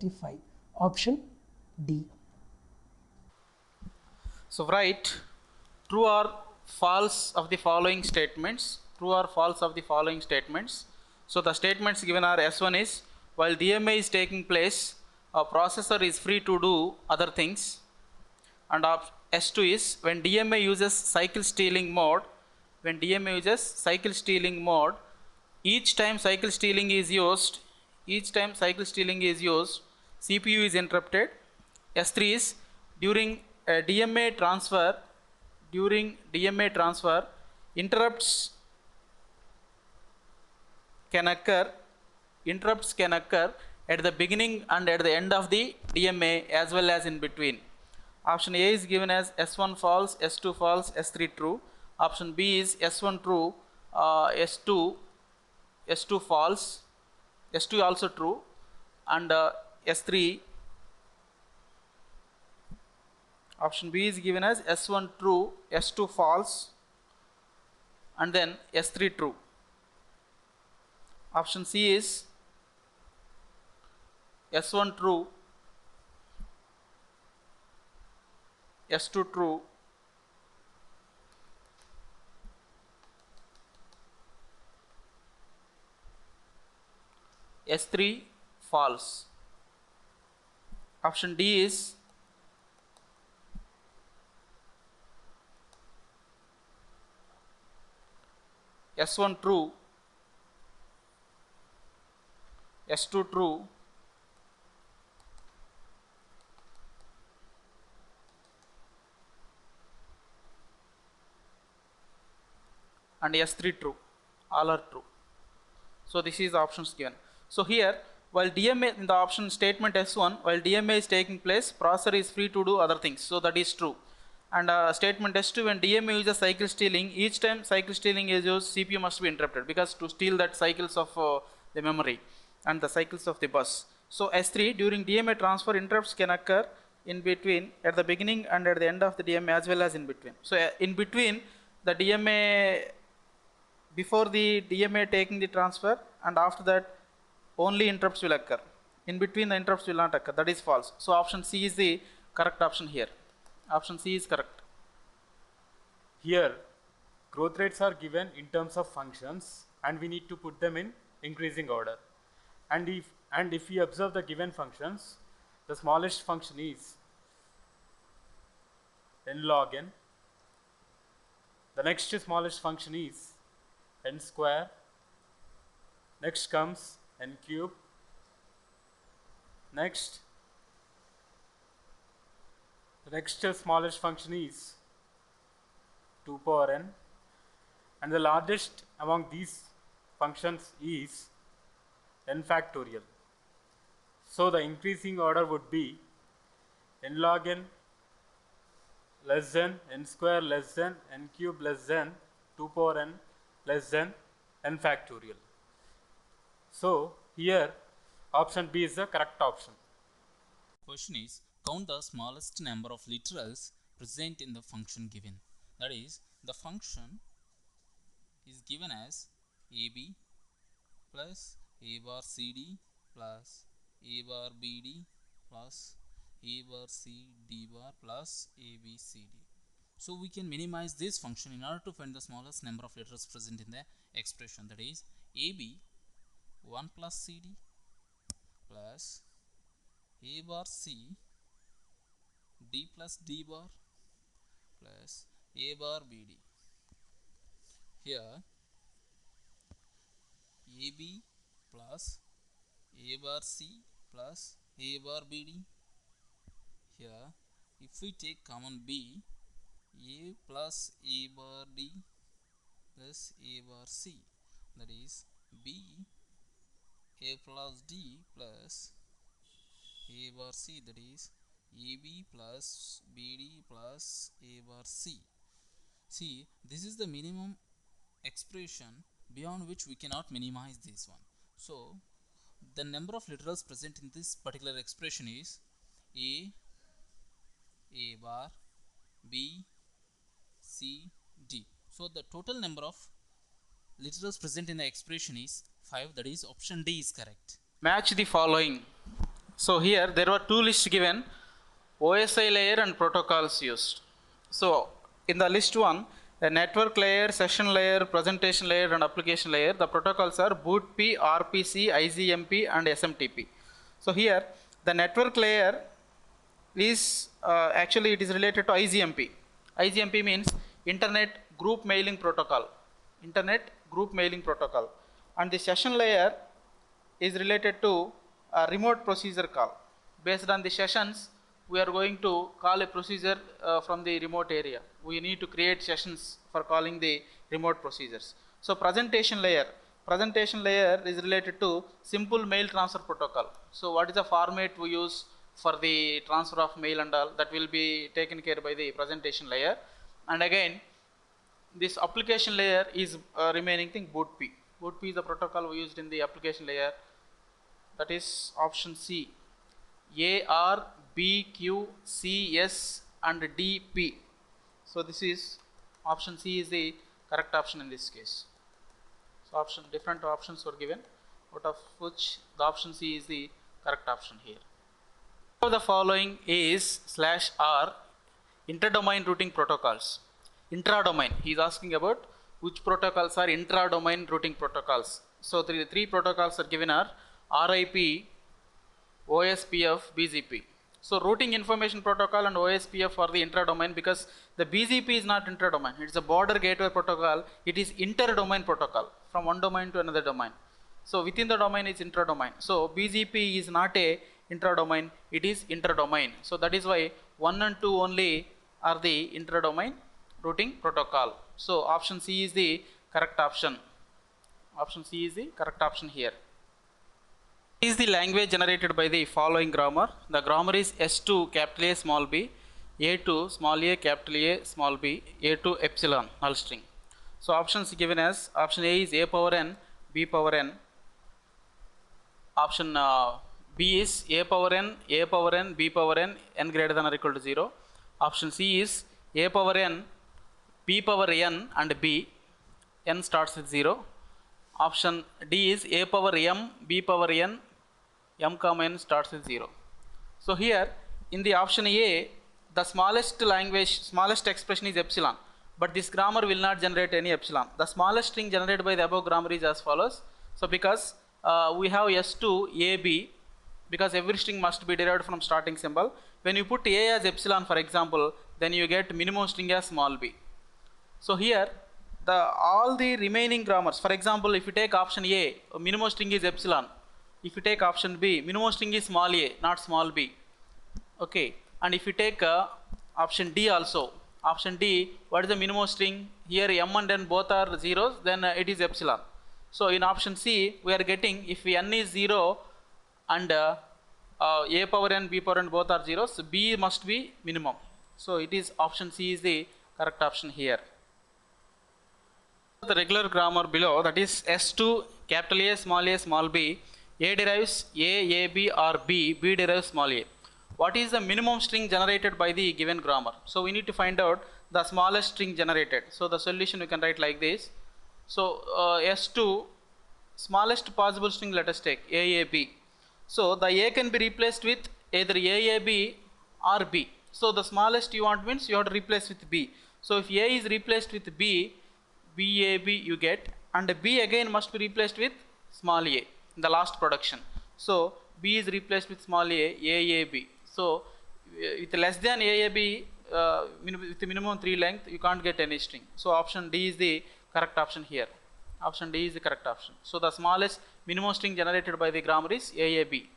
35. Option D. So write true or false of the following statements. True or false of the following statements. So the statements given are S1 is while DMA is taking place, a processor is free to do other things. And S2 is when DMA uses cycle stealing mode, each time cycle stealing is used, CPU is interrupted. S3 is during DMA transfer, interrupts can occur at the beginning and at the end of the DMA as well as in between. Option A is given as S1 false, S2 false, S3 true. Option B is S1 true, S2 false, S2 also true, and S3. Option B is given as S1 true, S2 false, and then S3 true. Option C is S1 true, S2 true, S3 false. Option D is S1 true, S2 true, and S3 true. All are true. So this is the options given. So here, while DMA in the option statement S1, while DMA is taking place, processor is free to do other things. So that is true. And statement S2, when DMA uses cycle stealing, each time cycle stealing is used, CPU must be interrupted because to steal that cycles of the memory and the cycles of the bus. So S3, during DMA transfer, interrupts can occur in between, at the beginning and at the end of the DMA as well as in between. So in between the DMA, before the DMA taking the transfer, and after that only interrupts will occur. In between the interrupts will not occur. That is false. So option C is the correct option here. Option C is correct. Here, growth rates are given in terms of functions and we need to put them in increasing order. And if we observe the given functions, the smallest function is n log n. The next smallest function is n square. Next comes n cube. Next, the next smallest function is 2 power n, and the largest among these functions is n factorial. So the increasing order would be n log n less than n square less than n cube less than 2 power n less than n factorial. So here option B is the correct option. Question is, count the smallest number of literals present in the function given. That is, the function is given as AB plus A bar CD plus A bar BD plus A bar C D bar plus ABCD. So we can minimize this function in order to find the smallest number of letters present in the expression. That is, AB 1 plus CD plus A bar C D plus D bar plus A bar BD. Here AB plus A bar C plus A bar BD. Here if we take common B, A plus A bar D plus A bar C, that is B A plus D plus A bar C, that is AB plus BD plus A bar C. See, this is the minimum expression beyond which we cannot minimize this one. So the number of literals present in this particular expression is A bar, B, C, D. So the total number of literals present in the expression is 5, that is option D is correct. Match the following. So here there were two lists given, OSI layer and protocols used. So in the list 1, the network layer, session layer, presentation layer and application layer, the protocols are BootP, RPC, IGMP and SMTP. So here the network layer is actually it is related to IGMP. IGMP means Internet Group Mailing Protocol. Internet Group Mailing Protocol. And the session layer is related to a remote procedure call. Based on the sessions, we are going to call a procedure from the remote area. We need to create sessions for calling the remote procedures. So presentation layer is related to simple mail transfer protocol. So what is the format we use for the transfer of mail and all, that will be taken care by the presentation layer. And again, this application layer is remaining thing, BootP. BootP is the protocol we used in the application layer. That is option C. A, R, B, Q, C, S and D, P. So this is option C is the correct option in this case. So different options were given, out of which the option C is the correct option here. So the following is /R interdomain routing protocols. Intradomain, he is asking about which protocols are intradomain routing protocols. So the three protocols are given are RIP, OSPF, BGP. So routing information protocol and OSPF are the intradomain, because the BGP is not intradomain. It is a border gateway protocol. It is interdomain protocol from one domain to another domain. So within the domain is intradomain. So BGP is not a intradomain, it is interdomain. So that is why 1 and 2 only are the intradomain routing protocol. So option C is the correct option. Option C is the correct option here. Is the language generated by the following grammar. The grammar is S2 capital A small b, A2 small a capital A small b, A2 epsilon null string. So options given as option A is A power n, B power n. Option B is A power n, B power n greater than or equal to 0. Option C is A power n, B power n and b, n starts with 0. Option D is A power m, B power n, m comma n starts with 0. So here in the option A, the smallest expression is epsilon, but this grammar will not generate any epsilon. The smallest string generated by the above grammar is as follows. So because we have S2 AB, because every string must be derived from starting symbol. When you put A as epsilon, for example, then you get minimum string as small b. So here all the remaining grammars, for example, if you take option A, minimum string is epsilon. If you take option B, minimum string is small a, not small b. Okay, and if you take option D also, option D, what is the minimum string? Here m and n both are zeros, then it is epsilon. So in option C, we are getting if n is 0 and A power n, B power n both are zeros, so B must be minimum. So it is option C is the correct option here. The regular grammar below, that is S2 capital A small b, A derives A, B or B derives small a. What is the minimum string generated by the given grammar? So we need to find out the smallest string generated. So the solution we can write like this. So S2, smallest possible string, let us take AAB. So the A can be replaced with either AAB or B. So the smallest you want means you have to replace with B. So if A is replaced with B, BAB you get, and B again must be replaced with small a in the last production. So B is replaced with small a, AAB. So with less than AAB, with the minimum 3 length, you can't get any string. So option D is the correct option here. Option D is the correct option. So the smallest minimum string generated by the grammar is AAB.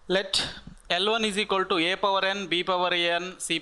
Let L1 is equal to A power n, B power n, C